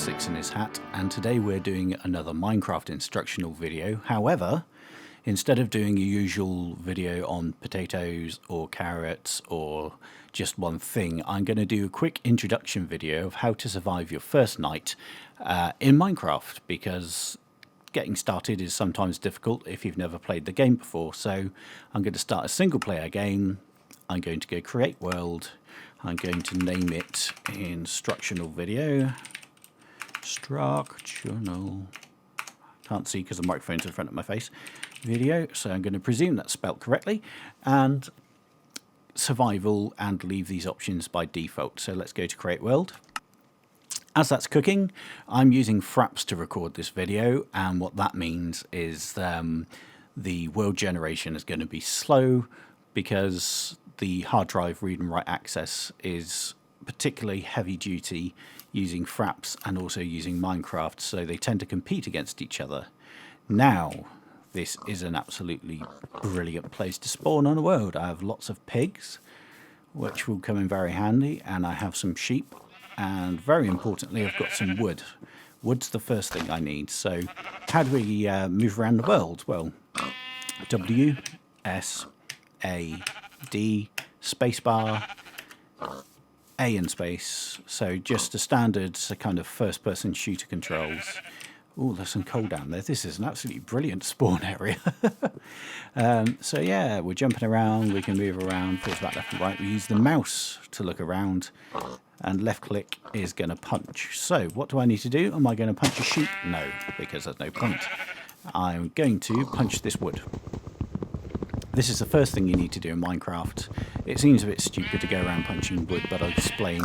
Six in his hat, and today we're doing another Minecraft instructional video. However, instead of doing a usual video on potatoes or carrots or just one thing, I'm going to do a quick introduction video of how to survive your first night in Minecraft, because getting started is sometimes difficult if you've never played the game before. So I'm going to start a single player game. I'm going to go create world. I'm going to name it instructional video. Instructional. Can't see because the microphone's in front of my face. Video. So I'm going to presume that's spelt correctly. And survival, and leave these options by default. So let's go to create world. As that's cooking, I'm using Fraps to record this video, and what that means is the world generation is going to be slow because the hard drive read and write access is particularly heavy duty using Fraps and also using Minecraft, so they tend to compete against each other. Now, this is an absolutely brilliant place to spawn on a world. I have lots of pigs, which will come in very handy, and I have some sheep, and very importantly, I've got some wood. Wood's the first thing I need. So how do we move around the world? Well, W, S, A, D, spacebar, A and space. So just the standard kind of first-person shooter controls. Oh, there's some coal down there. This is an absolutely brilliant spawn area. So yeah, we're jumping around. We can move around, forwards, back, left and right. We use the mouse to look around. And left click is going to punch. So what do I need to do? Am I going to punch a sheep? No, because there's no point. I'm going to punch this wood. This is the first thing you need to do in Minecraft. It seems a bit stupid to go around punching wood, but I'll explain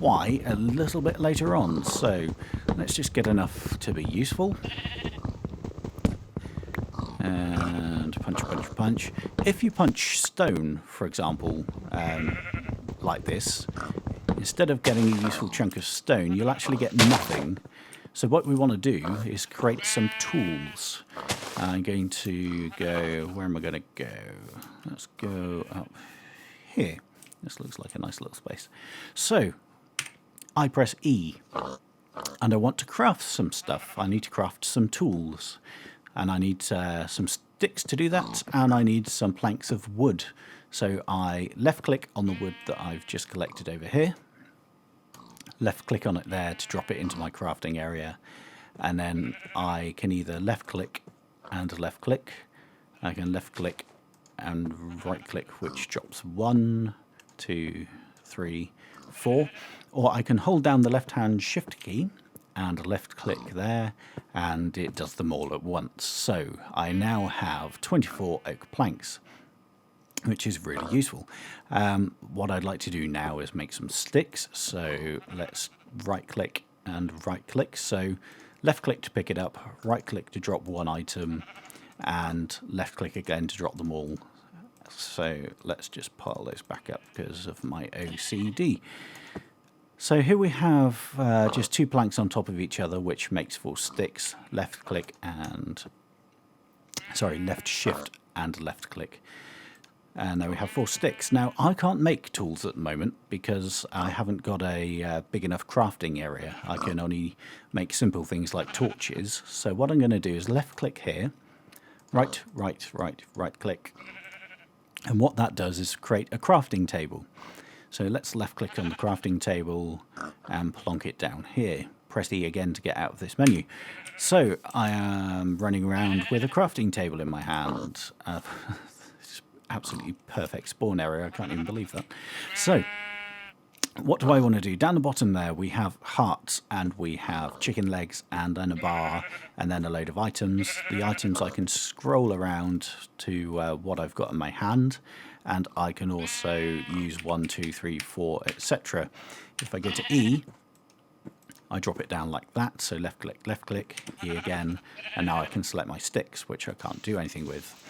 why a little bit later on. So let's just get enough to be useful. And punch, punch, punch. If you punch stone, for example, like this, instead of getting a useful chunk of stone, you'll actually get nothing. So what we want to do is create some tools. I'm going to go, where am I going to go? Let's go up here. This looks like a nice little space. So I press E, and I want to craft some stuff. I need to craft some tools, and I need some sticks to do that, and I need some planks of wood. So I left click on the wood that I've just collected over here. Left click on it there to drop it into my crafting area, and then I can either left click and left click. I can left click and right click, which drops 1, 2, 3, 4, or I can hold down the left hand shift key and left click there, and it does them all at once. So I now have 24 oak planks, which is really useful. What I'd like to do now is make some sticks. So let's right click and right click. So left click to pick it up, right click to drop one item, and left click again to drop them all. So let's just pile those back up because of my OCD. So here we have just 2 planks on top of each other, which makes 4 sticks. Left click and, sorry, left shift and left click. And there we have 4 sticks. Now, I can't make tools at the moment because I haven't got a big enough crafting area. I can only make simple things like torches. So what I'm going to do is left click here, right click. And what that does is create a crafting table. So let's left click on the crafting table and plonk it down here. Press E again to get out of this menu. So I am running around with a crafting table in my hand. Absolutely perfect spawn area. I can't even believe that. So what do I want to do? Down the bottom there we have hearts, and we have chicken legs, and then a bar, and then a load of items. The items I can scroll around to what I've got in my hand, and I can also use 1, 2, 3, 4, etc. If I go to E, I drop it down like that. So left click, E again, and now I can select my sticks, which I can't do anything with.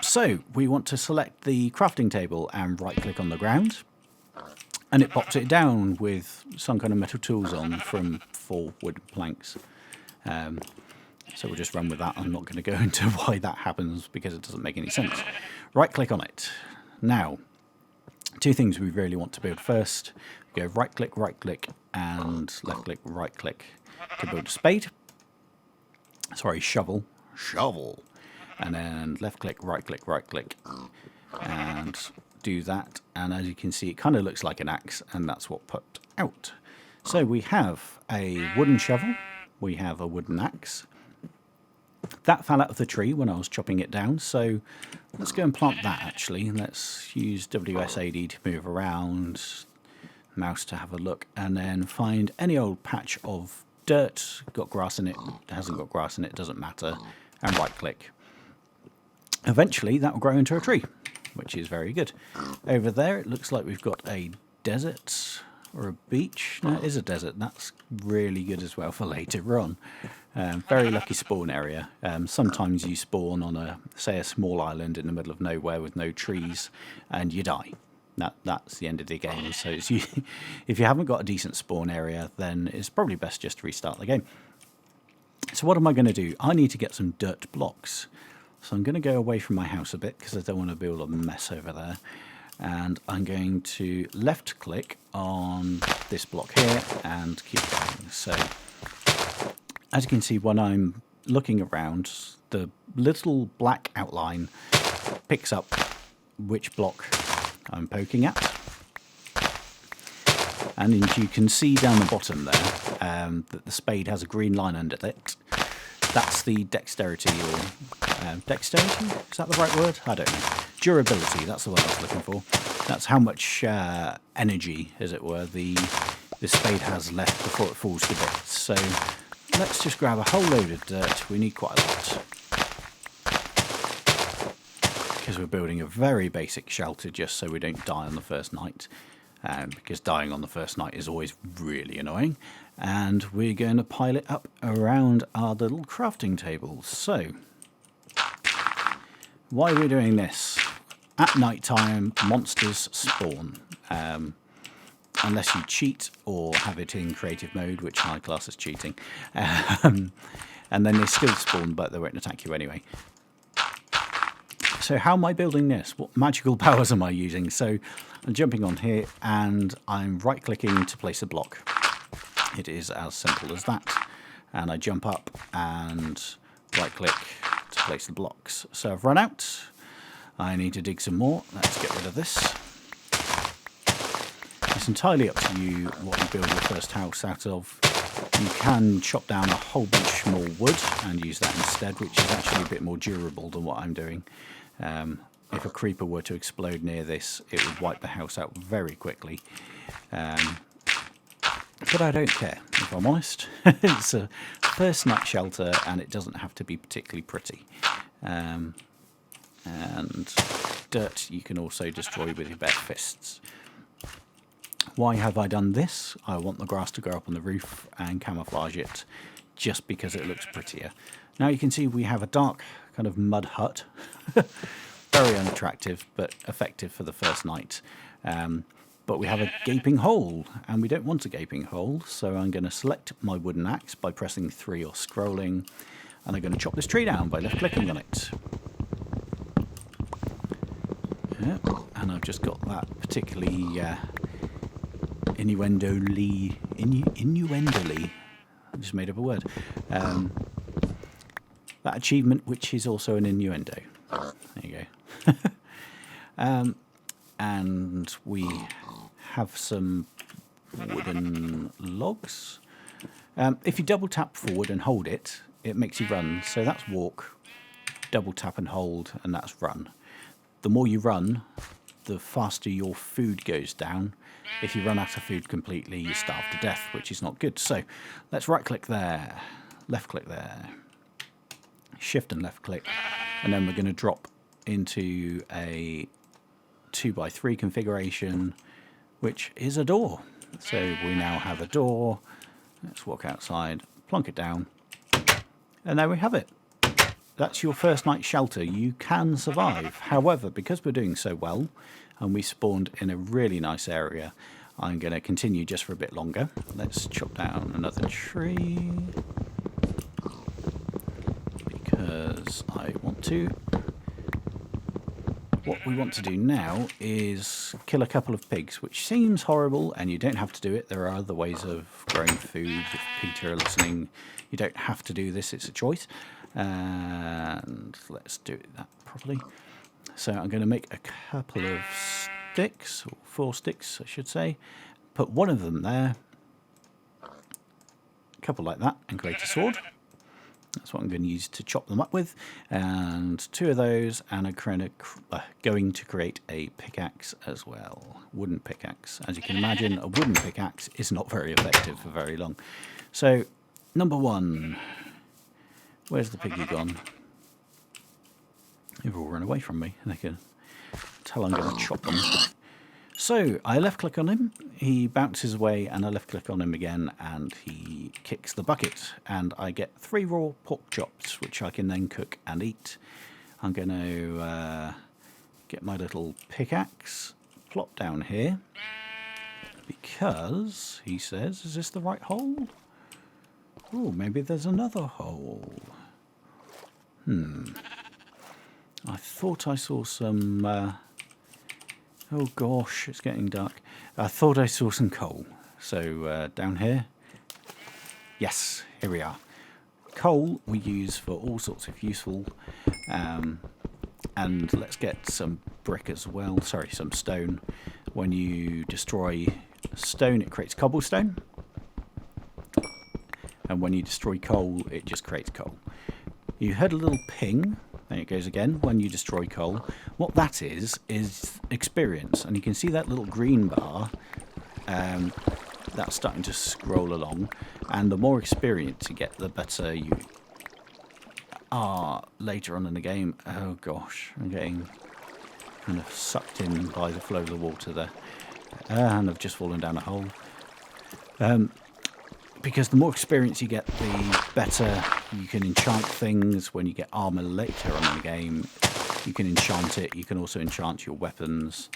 So we want to select the crafting table and right click on the ground, and it pops it down with some kind of metal tools on from 4 wood planks. So we'll just run with that. I'm not going to go into why that happens because it doesn't make any sense. Right click on it. Now, 2 things we really want to build first. We're go right click, and left click, right click to build a spade. Sorry, shovel. And then left click, right click, and do that. And as you can see, it kind of looks like an axe, and that's what popped out. So we have a wooden shovel, we have a wooden axe. That fell out of the tree when I was chopping it down, so let's go and plant that actually. Let's use WSAD to move around, mouse to have a look, and then find any old patch of dirt, got grass in it, hasn't got grass in it, doesn't matter, and right click. Eventually that will grow into a tree, which is very good. Over there it looks like we've got a desert or a beach. No, it is a desert. That's really good as well for later on. Very lucky spawn area. Sometimes you spawn on a small island in the middle of nowhere with no trees and you die. That's the end of the game. So if you haven't got a decent spawn area, then it's probably best just to restart the game. So what am I going to do? I need to get some dirt blocks. So I'm going to go away from my house a bit because I don't want to build a mess over there. And I'm going to left click on this block here and keep going. So as you can see, when I'm looking around, the little black outline picks up which block I'm poking at. And you can see down the bottom there that the spade has a green line under it. That's the dexterity, or dexterity? Is that the right word? I don't know. Durability, that's the word I was looking for. That's how much energy, as it were, the spade has left before it falls to bits. So let's just grab a whole load of dirt. We need quite a lot, because we're building a very basic shelter just so we don't die on the first night. Because dying on the first night is always really annoying. And we're going to pile it up around our little crafting table. So, why are we doing this? At night time, monsters spawn. Unless you cheat or have it in creative mode, which my class is cheating. And then they still spawn, but they won't attack you anyway. So how am I building this? What magical powers am I using? So I'm jumping on here and I'm right clicking to place a block. It is as simple as that. And I jump up and right click to place the blocks. So I've run out. I need to dig some more. Let's get rid of this. It's entirely up to you what you build your first house out of. You can chop down a whole bunch more wood and use that instead, which is actually a bit more durable than what I'm doing. If a creeper were to explode near this, it would wipe the house out very quickly. But I don't care, if I'm honest. It's a first night shelter and it doesn't have to be particularly pretty. And dirt you can also destroy with your bare fists. Why have I done this? I want the grass to grow up on the roof and camouflage it just because it looks prettier. Now you can see we have a dark kind of mud hut. Very unattractive but effective for the first night. But we have a gaping hole and we don't want a gaping hole, so I'm going to select my wooden axe by pressing 3 or scrolling, and I'm going to chop this tree down by left clicking on it. Yeah, and I've just got that particularly innuendoly, I just made up a word, that achievement which is also an innuendo. There you go. And we have some wooden logs. If you double tap forward and hold it, it makes you run. So that's walk, double tap and hold, and that's run. The more you run, the faster your food goes down. If you run out of food completely, you starve to death, which is not good. So let's right click there, left click there, shift and left click, and then we're going to drop into a 2x3 configuration, which is a door. So we now have a door. Let's walk outside, plonk it down, and there we have it. That's your first night shelter. You can survive. However, because we're doing so well and we spawned in a really nice area, I'm going to continue just for a bit longer. Let's chop down another tree because I want to. What we want to do now is kill a couple of pigs, which seems horrible, and you don't have to do it. There are other ways of growing food. If Peter are listening, you don't have to do this. It's a choice. And let's do that properly. So I'm going to make a couple of sticks, or 4 sticks, I should say. Put one of them there, a couple like that, and create a sword. That's what I'm going to use to chop them up with, and 2 of those, and I'm going to create a pickaxe as well. Wooden pickaxe. As you can imagine, a wooden pickaxe is not very effective for very long. So, number 1. Where's the piggy gone? They've all run away from me. They can tell I'm going to chop them. So, I left click on him, he bounces away, and I left click on him again, and he kicks the bucket, and I get 3 raw pork chops, which I can then cook and eat. I'm going to get my little pickaxe, plop down here, because, he says, is this the right hole? Oh, maybe there's another hole. I thought I saw some... oh gosh, it's getting dark. I thought I saw some coal. So down here. Yes, here we are. Coal we use for all sorts of useful. And let's get some brick as well. Sorry, some stone. When you destroy stone, it creates cobblestone. And when you destroy coal, it just creates coal. You heard a little ping. There it goes again, when you destroy coal. What that is experience. And you can see that little green bar, that's starting to scroll along. And the more experience you get, the better you are later on in the game. Oh gosh, I'm getting kind of sucked in by the flow of the water there. And I've just fallen down a hole. Because the more experience you get, the better you can enchant things. When you get armor later on in the game, you can enchant it. You can also enchant your weapons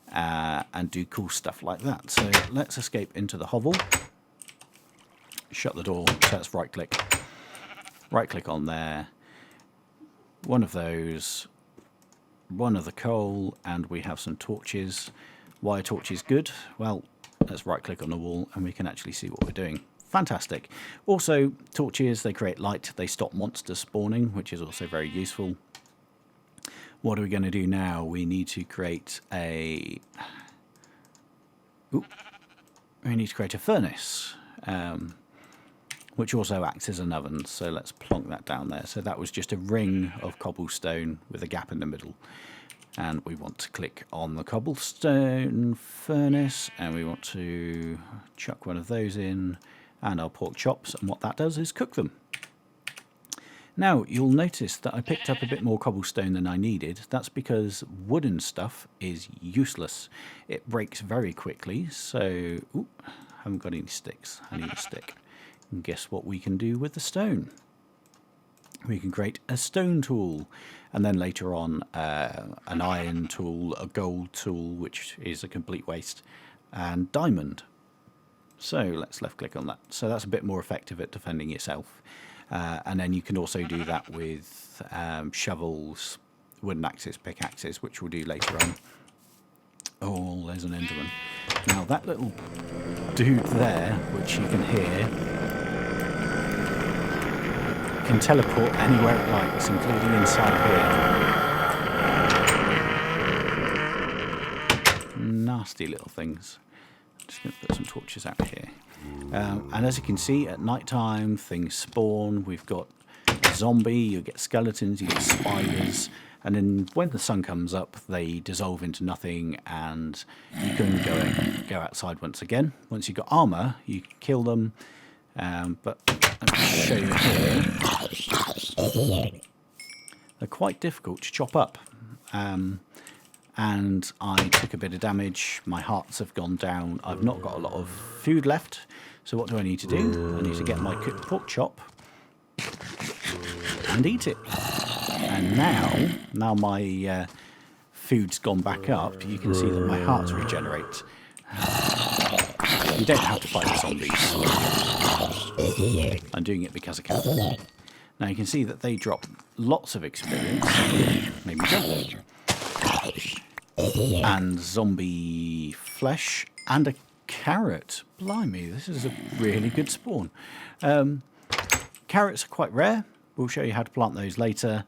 and do cool stuff like that. So let's escape into the hovel. Shut the door. So that's right click. Right click on there. One of those. One of the coal. And we have some torches. Why are torches good? Well, let's right click on the wall and we can actually see what we're doing. Fantastic. Also, torches, they create light. They stop monsters spawning, which is also very useful. What are we going to do now? We need to create a... we need to create a furnace, which also acts as an oven. So let's plonk that down there. So that was just a ring of cobblestone with a gap in the middle. And we want to click on the cobblestone furnace, and we want to chuck one of those in, and our pork chops, and what that does is cook them. Now, you'll notice that I picked up a bit more cobblestone than I needed. That's because wooden stuff is useless. It breaks very quickly, so... Ooh, I haven't got any sticks. I need a stick. And guess what we can do with the stone? We can create a stone tool, and then later on an iron tool, a gold tool, which is a complete waste, and diamond. So let's left click on that. So that's a bit more effective at defending yourself. And then you can also do that with shovels, wooden axes, pickaxes, which we'll do later on. Oh, there's an enderman. Now that little dude there, which you can hear, can teleport anywhere it likes, including inside here. Nasty little things. I'm just going to put some torches out here. And as you can see, at night time, things spawn. We've got a zombie, you get skeletons, you get spiders. And then when the sun comes up, they dissolve into nothing, and you can go outside once again. Once you've got armor, you can kill them. But let me show you here. They're quite difficult to chop up. And I took a bit of damage. My hearts have gone down. I've not got a lot of food left. So what do I need to do? I need to get my cooked pork chop and eat it. And now my food's gone back up, you can see that my hearts regenerate. You don't have to fight the zombies. I'm doing it because I can. Now you can see that they drop lots of experience. Maybe don't. and zombie flesh, and a carrot. Blimey, this is a really good spawn. Carrots are quite rare. We'll show you how to plant those later.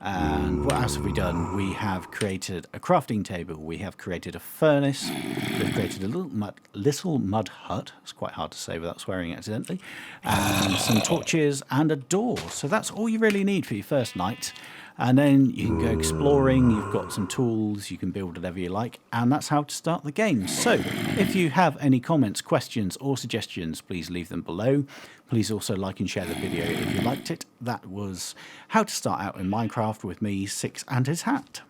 And what else have we done? We have created a crafting table. We have created a furnace. We've created a little mud hut. It's quite hard to say without swearing accidentally. And some torches and a door. So that's all you really need for your first night. And then you can go exploring, you've got some tools, you can build whatever you like, and that's how to start the game. So, if you have any comments, questions or suggestions, please leave them below. Please also like and share the video if you liked it. That was how to start out in Minecraft with me, Six and his hat.